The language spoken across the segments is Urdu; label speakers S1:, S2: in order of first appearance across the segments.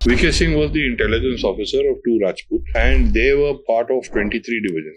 S1: VK Singh was the intelligence officer of 2 Rajput and they were part of 23 divisions.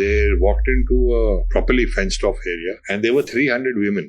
S1: They walked into a properly fenced off area and there were 300 women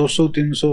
S2: 200-300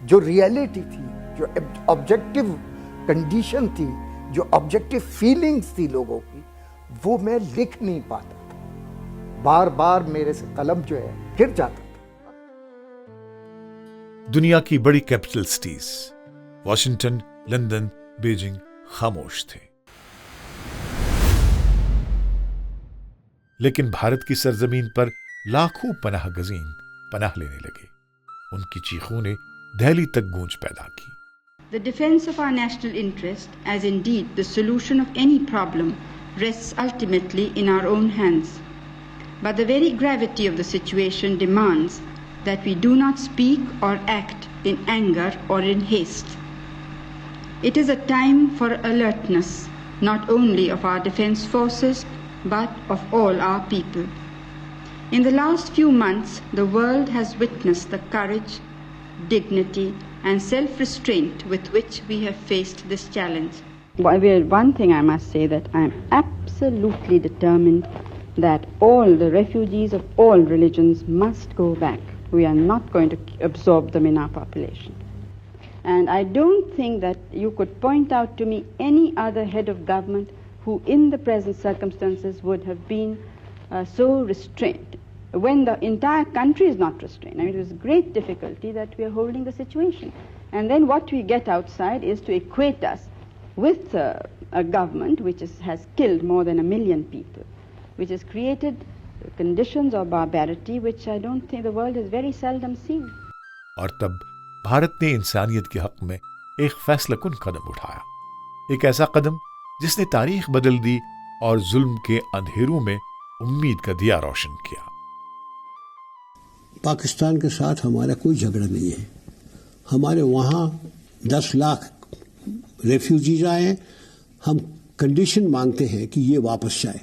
S3: جو ریئلٹی تھی, جو آبجیکٹو کنڈیشن تھی, جو آبجیکٹو فیلنگز تھی لوگوں کی, وہ میں لکھ نہیں پاتا تھا. بار بار میرے سے قلم جو ہے گر جاتا تھا.
S4: دنیا کی بڑی capital cities Washington, London, Beijing خاموش تھے، لیکن بھارت کی سرزمین پر لاکھوں پناہ گزین پناہ لینے لگے. ان کی چیخوں نے دہلی تک گونج پیدا کی.
S5: The defense of our national interest, as indeed the solution of any problem, rests ultimately in our own hands. But the very gravity of the situation demands that we do not speak or act in anger or in haste. It is a time for alertness, not only of our defense forces, but of all our people. In the last few months, the world has witnessed the courage, dignity, and self-restraint with which we have faced this challenge. One thing I must say, that I am absolutely determined that all the refugees of all religions must go back. We are not going to absorb them in our population. And I don't think that you could point out to me any other head of government who in the present circumstances would have been so restrained, when the entire country is not restrained. I mean, it is great difficulty that we are holding the situation. And then what we get outside is to equate us with a government which has killed more than 1 million people, which has created conditions of barbarity which I don't think the world has very seldom seen.
S4: اور تب بھارت نے انسانیت کے حق میں ایک فیصلہ کن قدم اٹھایا، ایک ایسا قدم جس نے تاریخ بدل دی اور ظلم کے اندھیروں میں امید کا دیا روشن کیا.
S6: پاکستان کے ساتھ ہمارا کوئی جھگڑا نہیں ہے. ہمارے وہاں 10 لاکھ ریفیوجیز آئے ہیں. ہم کنڈیشن مانگتے ہیں کہ یہ واپس جائے.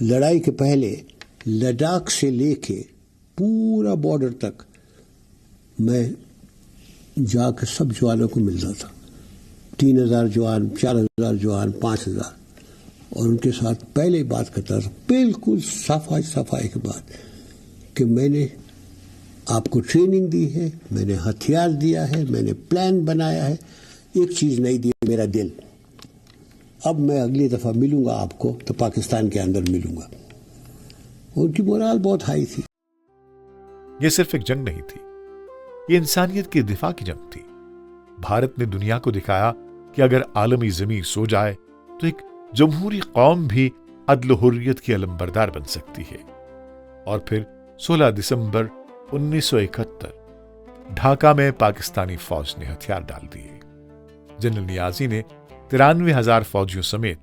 S6: لڑائی کے پہلے لداخ سے لے کے پورا بارڈر تک میں جا کے سب جوانوں کو ملتا تھا. 3000 جوان، 4000 جوان، 5000، اور ان کے ساتھ پہلے بات کرتا تھا بالکل صفائی کے بعد کہ میں نے آپ کو ٹریننگ دی ہے، میں نے ہتھیار دیا ہے، میں نے پلان بنایا ہے، ایک چیز نہیں دی، میرا دل. اب میں اگلی دفعہ ملوں گا آپ کو تو پاکستان کے اندر ملوں گا. ان کی مورال بہت ہائی تھی.
S4: یہ صرف ایک جنگ نہیں تھی، یہ انسانیت کی دفاع کی جنگ تھی. بھارت نے دنیا کو دکھایا کہ اگر عالمی زمین سو جائے تو ایک جمہوری قوم بھی عدل و حریت کی علمبردار بن سکتی ہے. اور پھر 16 دسمبر 1971 ڈھاکہ میں پاکستانی فوج نے ہتھیار ڈال دیے. جنرل نیازی نے 93,000 فوجیوں سمیت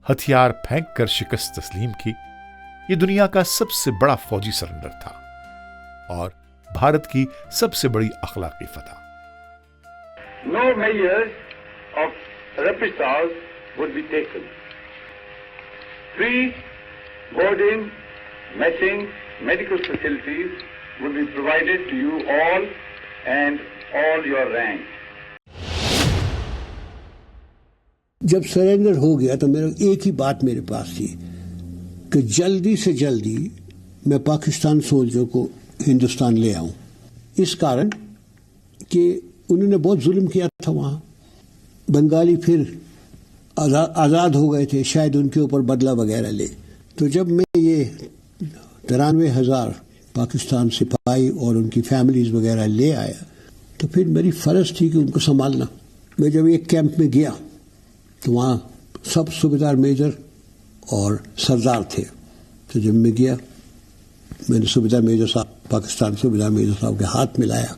S4: ہتھیار پھینک کر شکست تسلیم کی. یہ دنیا کا سب سے بڑا فوجی سرنڈر تھا اور بھارت کی سب سے بڑی اخلاقی فتح.
S7: No measures of reprisals would be taken. Free boarding, messing, medical facilities would be provided to you all and all your ranks.
S6: جب سرنڈر ہو گیا تو میرا ایک ہی بات میرے پاس تھی کہ جلدی سے جلدی میں پاکستان سولجر کو ہندوستان لے آؤں. اس کارن کہ انہوں نے بہت ظلم کیا تھا وہاں. بنگالی پھر آزاد ہو گئے تھے، شاید ان کے اوپر بدلہ وغیرہ لے. تو جب میں یہ 93,000 پاکستان سپاہی اور ان کی فیملیز وغیرہ لے آیا تو پھر میری فرض تھی کہ ان کو سنبھالنا. میں جب ایک کیمپ میں گیا تو وہاں سب صوبیدار میجر اور سردار تھے. تو جب میں گیا میں نے صوبیدار میجر صاحب، پاکستان صوبیدار میجر صاحب کے ہاتھ ملایا.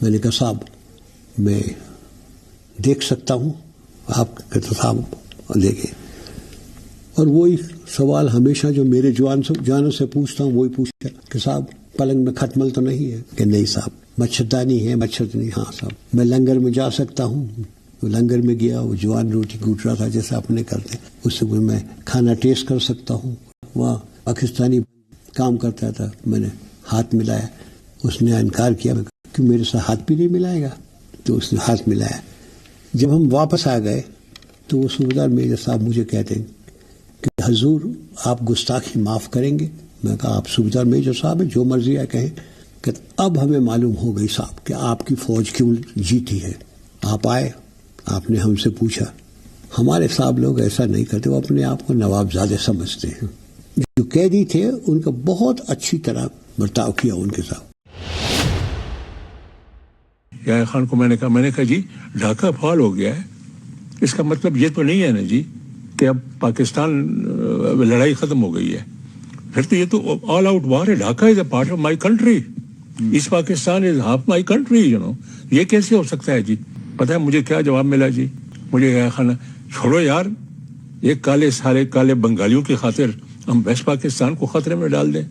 S6: میں نے کہا صاحب میں دیکھ سکتا ہوں؟ آپ کہتے صاحب دیکھیں. اور وہی سوال ہمیشہ جو میرے جوانوں سے پوچھتا ہوں وہی پوچھتا کہ صاحب پلنگ میں کھٹمل تو نہیں ہے؟ کہ نہیں صاحب. مچھردانی ہے؟ مچھردانی. ہاں صاحب. میں لنگر میں جا سکتا ہوں؟ وہ لنگر میں گیا، وہ جوان روٹی کوٹ رہا تھا جیسے اپنے کرتے، اس سے میں کھانا ٹیسٹ کر سکتا ہوں؟ وہاں پاکستانی کام کرتا تھا، میں نے ہاتھ ملایا. اس نے انکار کیا کہ میرے ساتھ ہاتھ بھی نہیں ملائے گا، تو اس نے ہاتھ ملایا. جب ہم واپس آ گئے تو وہ صوبیدار میجر صاحب مجھے کہتے ہیں کہ حضور آپ گستاخی معاف کریں گے. میں کہا آپ صوبیدار میجر صاحب ہیں، جو مرضی ہے کہیں. کہ اب ہمیں معلوم ہو گئی صاحب کہ آپ کی فوج کیوں جیتی ہے. آپ آئے, آپ نے ہم سے پوچھا. ہمارے صاحب لوگ ایسا نہیں کرتے, وہ اپنے آپ کو نواب زادے سمجھتے ہیں. جو قیدی تھے ان کا بہت اچھی طرح برتاؤ کیا ان کے ساتھ.
S8: یحییٰ خان کو میں نے کہا جی ڈھاکہ فعال ہو گیا ہے, اس کا مطلب یہ تو نہیں ہے نا جی کہ اب پاکستان لڑائی ختم ہو گئی ہے. پھر تو یہ تو آل آؤٹ وار ہے. Dhaka is a part of my country. East Pakistan is half my country, you know. یہ کیسے ہو سکتا ہے جی؟ پتہ ہے مجھے کیا جواب ملا جی؟ مجھے یحییٰ خان, چھوڑو یار, یہ سارے کالے بنگالیوں کی خاطر ہم ویسٹ پاکستان کو خطرے میں ڈال دیں.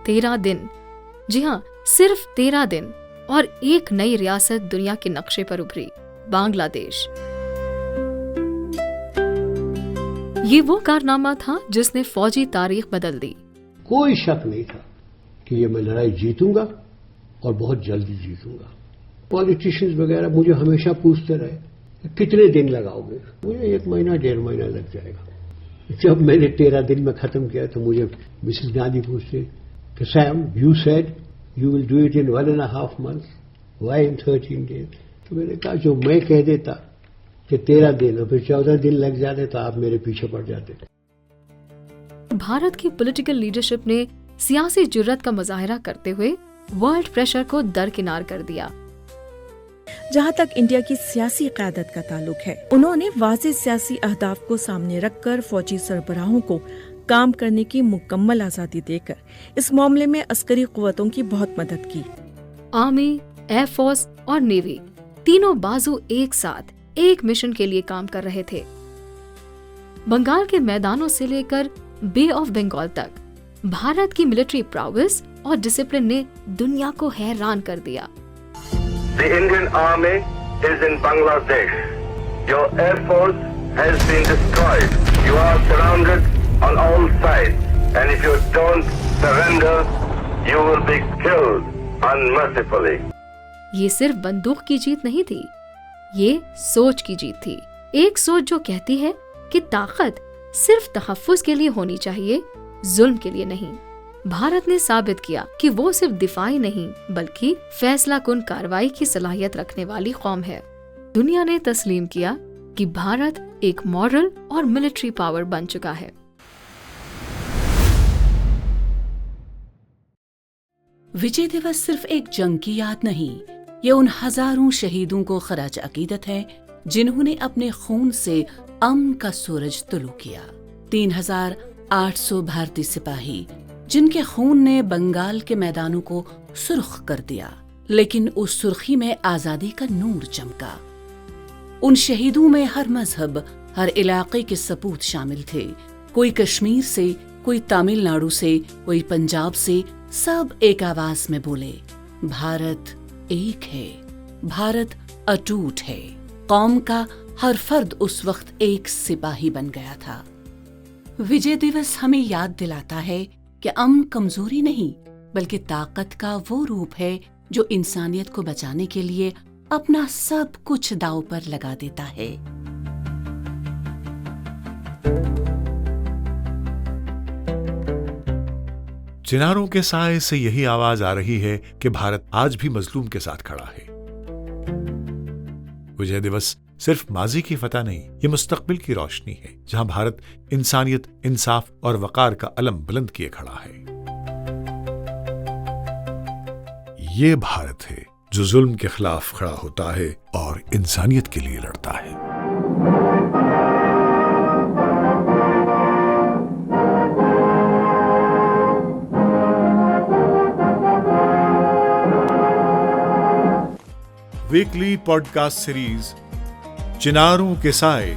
S9: 13 دن, جی ہاں صرف 13 دن, اور ایک نئی ریاست دنیا کے نقشے پر ابھری, بنگلہ دیش. یہ وہ کارنامہ تھا جس نے فوجی تاریخ بدل دی.
S6: کوئی شک نہیں تھا کہ یہ میں لڑائی جیتوں گا اور بہت جلدی جیتوں گا. پالیٹیشینز وغیرہ مجھے ہمیشہ پوچھتے رہے کتنے دن لگاؤ گے. مجھے 1 مہینہ 1.5 مہینہ لگ جائے گا. جب میں نے 13 دن میں ختم کیا تو مجھے مسز گاندھی پوچھتے کہ same you said you will do it in 1.5 months, why in 13 days. تو میں نے کہا جو میں کہہ دیتا کہ 13 دن اور پھر 14 دن لگ جاتے تو آپ میرے پیچھے پڑ جاتے.
S9: بھارت کی پولیٹیکل لیڈرشپ نے سیاسی جرات کا مظاہرہ کرتے ہوئے ورلڈ پریشر کو درکنار کر دیا.
S10: جہاں تک انڈیا کی سیاسی قیادت کا تعلق ہے, انہوں نے واضح سیاسی اہداف کو سامنے رکھ کر فوجی سربراہوں کو کام کرنے کی مکمل آزادی دے کر اس معاملے میں عسکری قوتوں کی بہت مدد کی.
S9: آرمی, ایئر فورس اور نیوی تینوں بازو ایک ساتھ ایک مشن کے لیے کام کر رہے تھے. بنگال کے میدانوں سے لے کر بے آف بنگال تک بھارت کی ملٹری پراوس اور ڈسپلن نے دنیا کو حیران کر دیا.
S7: The Indian Army is in Bangladesh. Your Air Force has been destroyed. You are surrounded on all sides. And if you don't surrender, you will be killed unmercifully.
S9: یہ صرف بندوق کی جیت نہیں تھی, یہ سوچ کی جیت تھی. ایک سوچ جو کہتی ہے کہ طاقت صرف تحفظ کے لیے ہونی چاہیے, ظلم کے لیے نہیں. بھارت نے ثابت کیا کہ وہ صرف دفاعی نہیں بلکہ فیصلہ کن کارروائی کی صلاحیت رکھنے والی قوم ہے. دنیا نے تسلیم کیا کہ بھارت ایک مورل اور ملٹری پاور بن چکا ہے.
S11: وجے دیوس صرف ایک جنگ کی یاد نہیں, یہ ان ہزاروں شہیدوں کو خراج عقیدت ہے جنہوں نے اپنے خون سے امن کا سورج طلوع کیا. 3800 بھارتی سپاہی جن کے خون نے بنگال کے میدانوں کو سرخ کر دیا, لیکن اس سرخی میں آزادی کا نور چمکا. ان شہیدوں میں ہر مذہب, ہر علاقے کے سپوت شامل تھے. کوئی کشمیر سے, کوئی تامل ناڈو سے, کوئی پنجاب سے, سب ایک آواز میں بولے, بھارت ایک ہے, بھارت اٹوٹ ہے. قوم کا ہر فرد اس وقت ایک سپاہی بن گیا تھا. وجے دیوس ہمیں یاد دلاتا ہے کہ امن کمزوری نہیں بلکہ طاقت کا وہ روپ ہے جو انسانیت کو بچانے کے لیے اپنا سب کچھ داؤ پر لگا دیتا ہے.
S4: چناروں کے سائے سے یہی آواز آ رہی ہے کہ بھارت آج بھی مظلوم کے ساتھ کھڑا ہے. وجے دیوس صرف ماضی کی فتح نہیں, یہ مستقبل کی روشنی ہے جہاں بھارت انسانیت, انصاف اور وقار کا علم بلند کیے کھڑا ہے. یہ بھارت ہے جو ظلم کے خلاف کھڑا ہوتا ہے اور انسانیت کے لیے لڑتا ہے. ویکلی پوڈ کاسٹ سیریز چناروں کے سائے